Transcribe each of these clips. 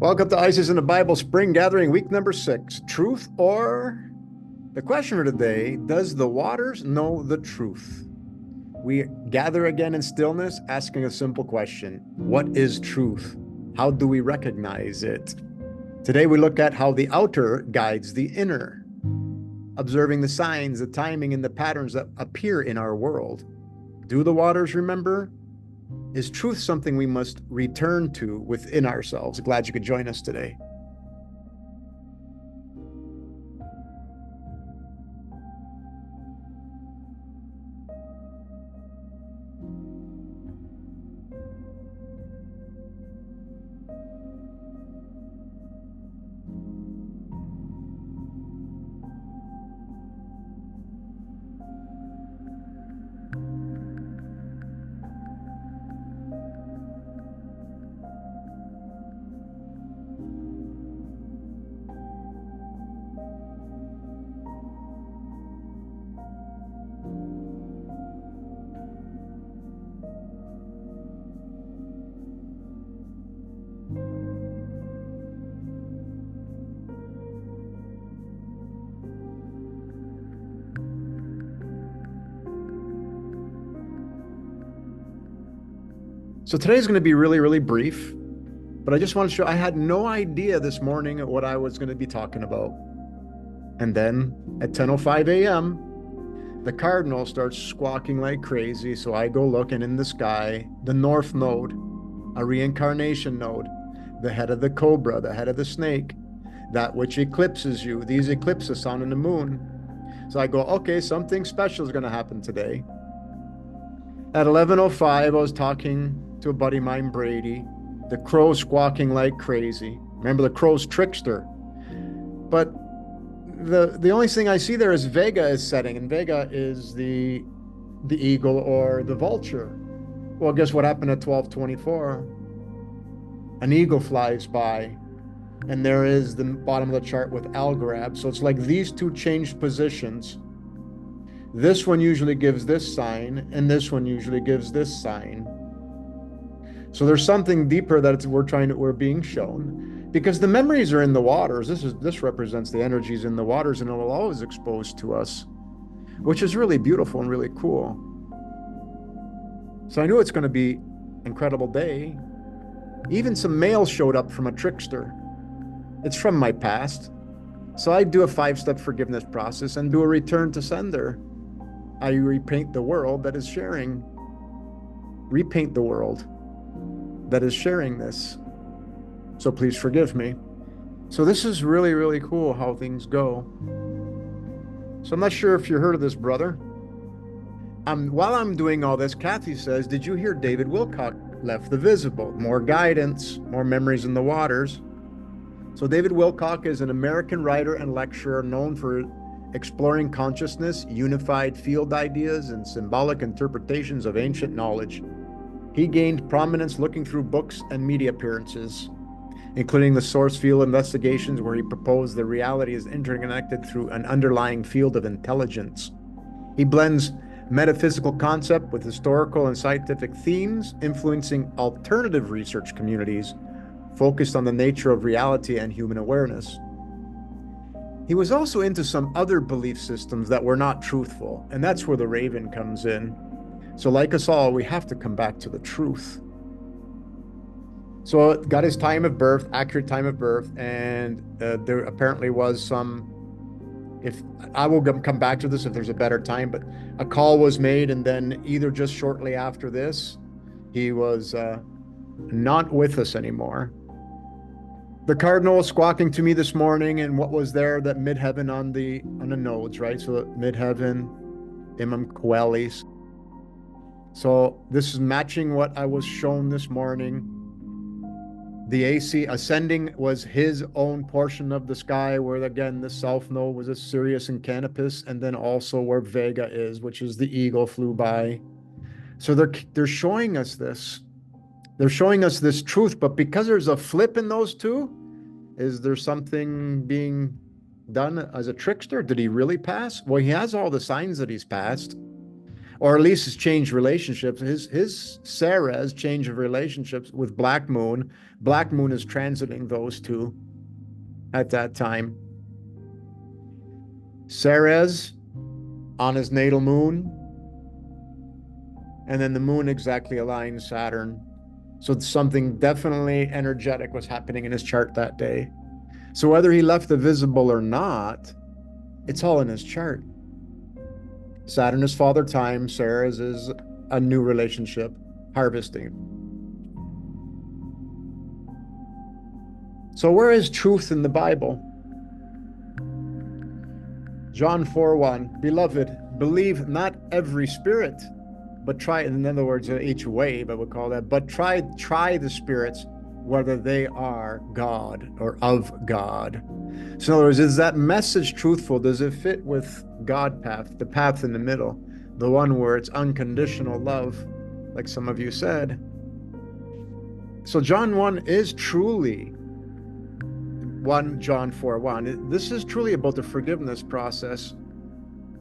Welcome to Isis in the Bible Spring Gathering, week number 6. Truth or? The question for today, does the waters know the truth? We gather again in stillness, asking a simple question. What is truth? How do we recognize it? Today we look at how the outer guides the inner, observing the signs, the timing, and the patterns that appear in our world. Do the waters remember? Is truth something we must return to within ourselves? Glad you could join us today. So today's going to be really, really brief, but I just want to show I had no idea this morning what I was going to be talking about. And then at 10:05 a.m., the cardinal starts squawking like crazy. So I go looking in the sky, the north node, a reincarnation node, the head of the cobra, the head of the snake, that which eclipses you. These eclipse the sun and the moon. So I go, okay, something special is going to happen today. At 11:05, I was talking to a buddy of mine, Brady. The crow squawking like crazy. Remember, the crow's trickster. But the only thing I see there is Vega is setting, and Vega is the eagle or the vulture. Well, guess what happened at 12:24? An eagle flies by, and there is the bottom of the chart with Algorab. So it's like these two changed positions. This one usually gives this sign, and this one usually gives this sign. So there's something deeper that we're being shown, because the memories are in the waters. This represents the energies in the waters, and it will always expose to us, which is really beautiful and really cool. So I knew it's going to be an incredible day. Even some mail showed up from a trickster. It's from my past. So I do a 5-step forgiveness process and do a return to sender. I repaint the world that is sharing. Repaint the world that is sharing this. So please forgive me. So this is really, really cool how things go. So I'm not sure if you heard of this brother. While I'm doing all this, Kathy says, did you hear David Wilcock left the visible? More guidance, more memories in the waters. So David Wilcock is an American writer and lecturer known for exploring consciousness, unified field ideas, and symbolic interpretations of ancient knowledge. He gained prominence looking through books and media appearances, including the source field investigations, where he proposed that reality is interconnected through an underlying field of intelligence. He blends metaphysical concept with historical and scientific themes, influencing alternative research communities focused on the nature of reality and human awareness. He was also into some other belief systems that were not truthful, and that's where the Raven comes in. So like us all, we have to come back to the truth. So got his time of birth, accurate time of birth, and there apparently was some, if I will come back to this if there's a better time, but a call was made, and then either just shortly after this, he was not with us anymore. The cardinal was squawking to me this morning, and what was there, that midheaven on the nodes, right? So midheaven, Imam Quellis. So this is matching what I was shown this morning. The AC ascending was his own portion of the sky, where again the south node was a Sirius and Canopus, and then also where Vega is, which is the eagle flew by. So they're showing us this. They're showing us this truth, but because there's a flip in those two, is there something being done as a trickster? Did he really pass? Well, he has all the signs that he's passed. or at least his changed relationships. His Ceres change of relationships with Black Moon. Black Moon is transiting those two at that time. Ceres on his natal moon, and then the moon exactly aligns Saturn. So something definitely energetic was happening in his chart that day. So whether he left the visible or not, it's all in his chart. Saturn is father time, Ceres is a new relationship, harvesting. So where is truth in the Bible? John 4:1, beloved, believe not every spirit, but try, in other words, each wave, I would call that, but try the spirits, whether they are God or of God. So in other words, is that message truthful? Does it fit with God path, the path in the middle, the one where it's unconditional love, like some of you said? So John 1 is truly 1 John 4:1. This is truly about the forgiveness process.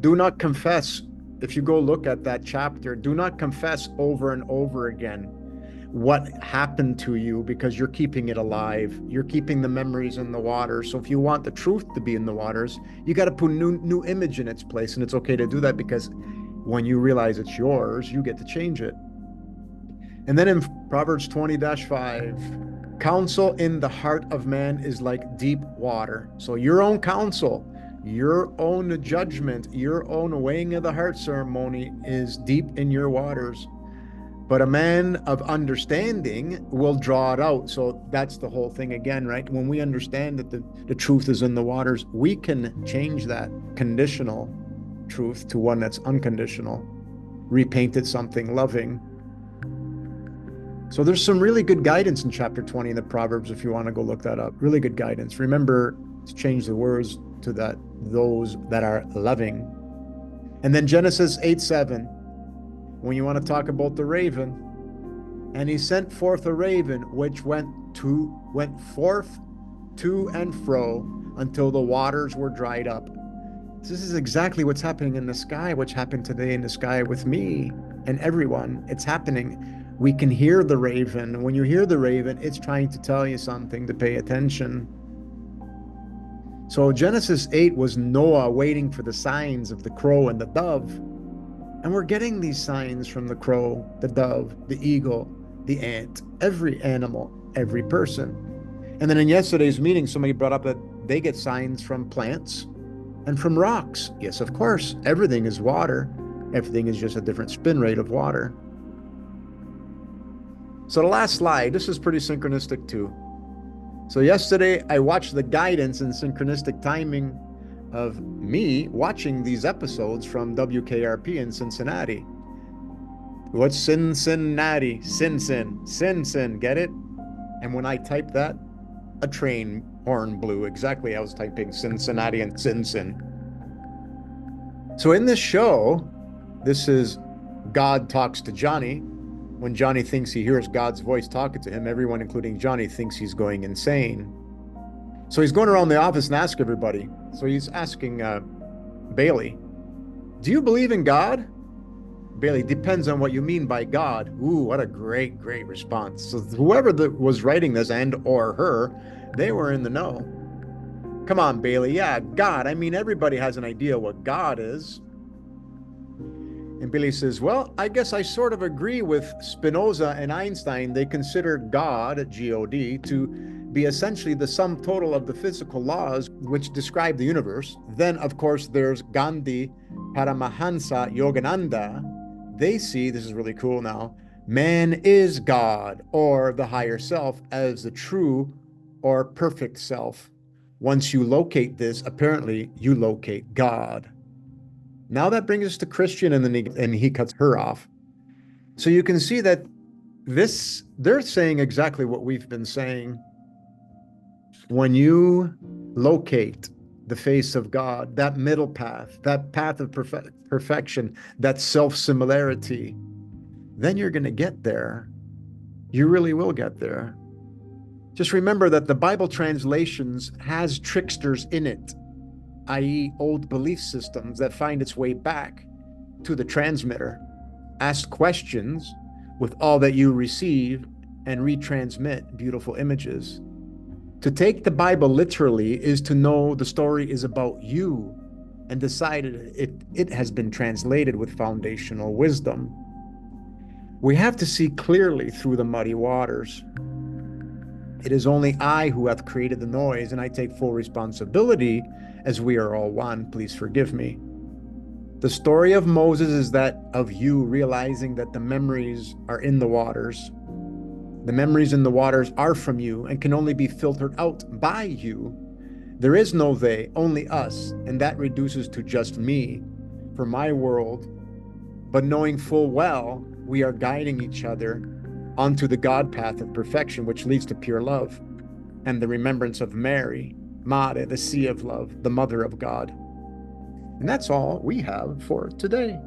Do not confess. If you go look at that chapter, do not confess over and over again what happened to you, because you're keeping it alive. You're keeping the memories in the water. So if you want the truth to be in the waters, you got to put new image in its place. And it's okay to do that, because when you realize it's yours, you get to change it. And then in Proverbs 20-5, counsel in the heart of man is like deep water. So your own counsel, your own judgment, your own weighing of the heart ceremony is deep in your waters. But a man of understanding will draw it out. So that's the whole thing again, right? When we understand that the truth is in the waters, we can change that conditional truth to one that's unconditional, repaint it something loving. So there's some really good guidance in chapter 20 in the Proverbs, if you want to go look that up. Really good guidance. Remember to change the words to that, those that are loving. And then Genesis 8:7, when you want to talk about the raven, and he sent forth a raven which went forth to and fro until the waters were dried up. This is exactly what's happening in the sky, what's happened today in the sky with me and everyone. It's happening. We can hear the raven. When you hear the raven, it's trying to tell you something, to pay attention. So Genesis 8 was Noah waiting for the signs of the crow and the dove. And we're getting these signs from the crow, the dove, the eagle, the ant, every animal, every person. And then in yesterday's meeting, somebody brought up that they get signs from plants and from rocks. Yes, of course, everything is water. Everything is just a different spin rate of water. So the last slide, this is pretty synchronistic too. So yesterday I watched the guidance and synchronistic timing of me watching these episodes from WKRP in Cincinnati. What's Cincinnati? Sin, get it? And when I typed that, a train horn blew. Exactly, I was typing Cincinnati and Sin. So in this show, this is God talks to Johnny. When Johnny thinks he hears God's voice talking to him, everyone, including Johnny, thinks he's going insane. So he's going around the office and asking everybody. So he's asking Bailey, do you believe in God? Bailey, depends on what you mean by God. Ooh, what a great response. So whoever was writing this, and or her, they were in the know. Come on, Bailey. Yeah, God. I mean, everybody has an idea what God is. And Bailey says, well, I guess I sort of agree with Spinoza and Einstein. They consider God, G-O-D, to be essentially the sum total of the physical laws which describe the universe. Then, of course, there's Gandhi, Paramahansa, Yogananda. They see, this is really cool now, man is God, or the higher self, as the true or perfect self. Once you locate this, apparently you locate God. Now that brings us to Christian, and then he cuts her off. So you can see that they're saying exactly what we've been saying. When you locate the face of God, that middle path, that path of perfection, that self-similarity, then you're going to get there. You really will get there. Just remember that the Bible translations has tricksters in it, i.e. old belief systems that find its way back to the transmitter, ask questions with all that you receive, and retransmit beautiful images. To take the Bible literally is to know the story is about you and decided it has been translated with foundational wisdom. We have to see clearly through the muddy waters. It is only I who have created the noise, and I take full responsibility, as we are all one. Please forgive me. The story of Moses is that of you realizing that the memories are in the waters. The memories in the waters are from you and can only be filtered out by you. There is no they, only us, and that reduces to just me for my world. But knowing full well, we are guiding each other onto the God path of perfection, which leads to pure love and the remembrance of Mary, Mare, the sea of love, the mother of God. And that's all we have for today.